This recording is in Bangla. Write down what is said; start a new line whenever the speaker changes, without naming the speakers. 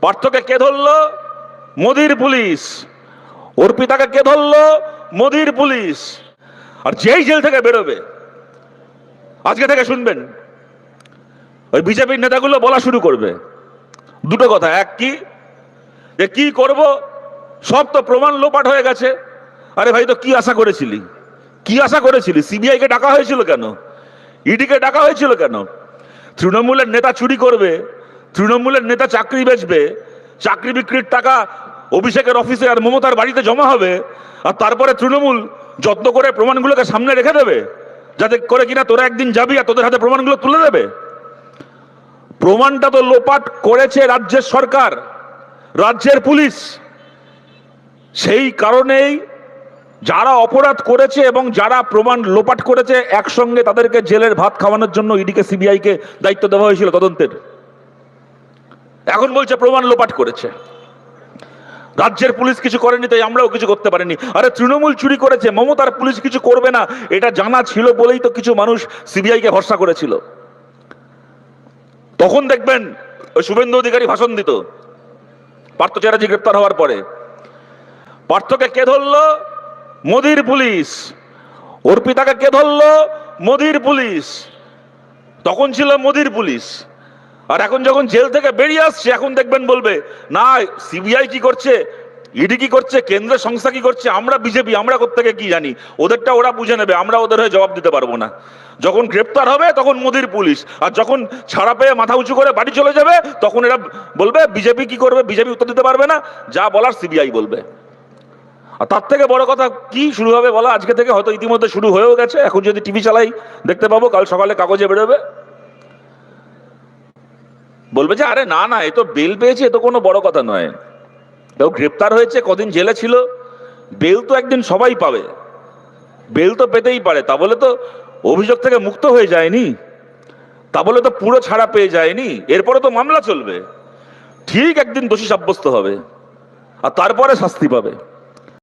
পার্থকে কে ধরলো? মোদির পুলিশ। অর্পিতাকে কে ধরলো? মোদির পুলিশ। আর যেই জেল থেকে বেরোবে, আজকে থেকে শুনবেন ওই বিজেপির নেতাগুলো বলা শুরু করবে দুটো কথা। এক কি, যে কি করব, সব তো প্রমাণ লোপাট হয়ে গেছে। আরে ভাই, তো কি আশা করেছিলি? কি আশা করেছিলি? সিবিআই কে ডাকা হয়েছিল কেন? ইডি কে ডাকা হয়েছিল কেন? তৃণমূলের নেতা চুরি করবে, তৃণমূলের নেতা চাকরি বেচবে, চাকরি বিক্রির টাকা অভিষেকের অফিসে আর মমতার বাড়িতে জমা হবে, আর তারপরে তৃণমূল যত্ন করে প্রমাণগুলোকে সামনে রেখে দেবে, যাতে করে কিনা তোরা একদিন যাবি আর তোদের হাতে প্রমাণগুলো তুলে দেবে। প্রমাণটা তো লোপাট করেছে রাজ্যের সরকার, রাজ্যের পুলিশ। সেই কারণেই যারা অপরাধ করেছে এবং যারা প্রমাণ লোপাট করেছে, একসঙ্গে তাদেরকে জেলের ভাত খাওয়ানোর জন্য ইডিকে সিবিআই কে দায়িত্ব দেওয়া হয়েছিল তদন্তের। এখন বলছে প্রমাণ লোপাট করেছে, রাজ্যের পুলিশ কিছু করেনি তাই আমরাও কিছু করতে পারিনি। আরে তৃণমূল চুরি করেছে, মমতার পুলিশ কিছু করবে না, এটা জানা ছিল বলেই তো কিছু মানুষ সিবিআই কে ভরসা করেছিল। তখন দেখবেন ওই শুভেন্দু অধিকারী ভাষণ দিত পার্থ চ্যাটার্জি গ্রেপ্তার হওয়ার পরে। পার্থকে কে ধরলো? মোদির পুলিশ। অর্পিতাকে কে ধরলো? মোদির পুলিশ। তখন ছিল মোদির পুলিশ। আর এখন যখন জেল থেকে বেরিয়ে আসছে, এখন দেখবেন বলবে না সিবিআই কি করছে, ইডি কি করছে, কেন্দ্রের সংস্থা কি করছে, আমরা বিজেপি, আমরা কোত্থেকে কি জানি, ওদেরটা ওরা বুঝে নেবে, আমরা ওদের হয়ে জবাব দিতে পারবো না। যখন গ্রেপ্তার হবে তখন মোদির পুলিশ, আর যখন ছাড়া পেয়ে মাথা উঁচু করে বাড়ি চলে যাবে তখন এরা বলবে বিজেপি কি করবে, বিজেপি উত্তর দিতে পারবে না, যা বলার সিবিআই বলবে। আর তার থেকে বড় কথা কি শুরু হবে বলা, আজকে থেকে হয়তো ইতিমধ্যে শুরু হয়েও গেছে, এখন যদি টিভি চালাই দেখতে পাবো, কাল সকালে কাগজে বেরোবে। বলবে যে আরে না না, এ তো বেল পেয়েছে, এ তো কোনো বড় কথা নয়, কেউ গ্রেপ্তার হয়েছে, কদিন জেলে ছিল, বেল তো একদিন সবাই পাবে, বেল তো পেতেই পারে, তা বলে তো অভিযোগ থেকে মুক্ত হয়ে যায়নি, তা বলে তো পুরো ছাড়া পেয়ে যায়নি, এরপরে তো মামলা চলবে, ঠিক একদিন দোষী সাব্যস্ত হবে আর তারপরে শাস্তি পাবে।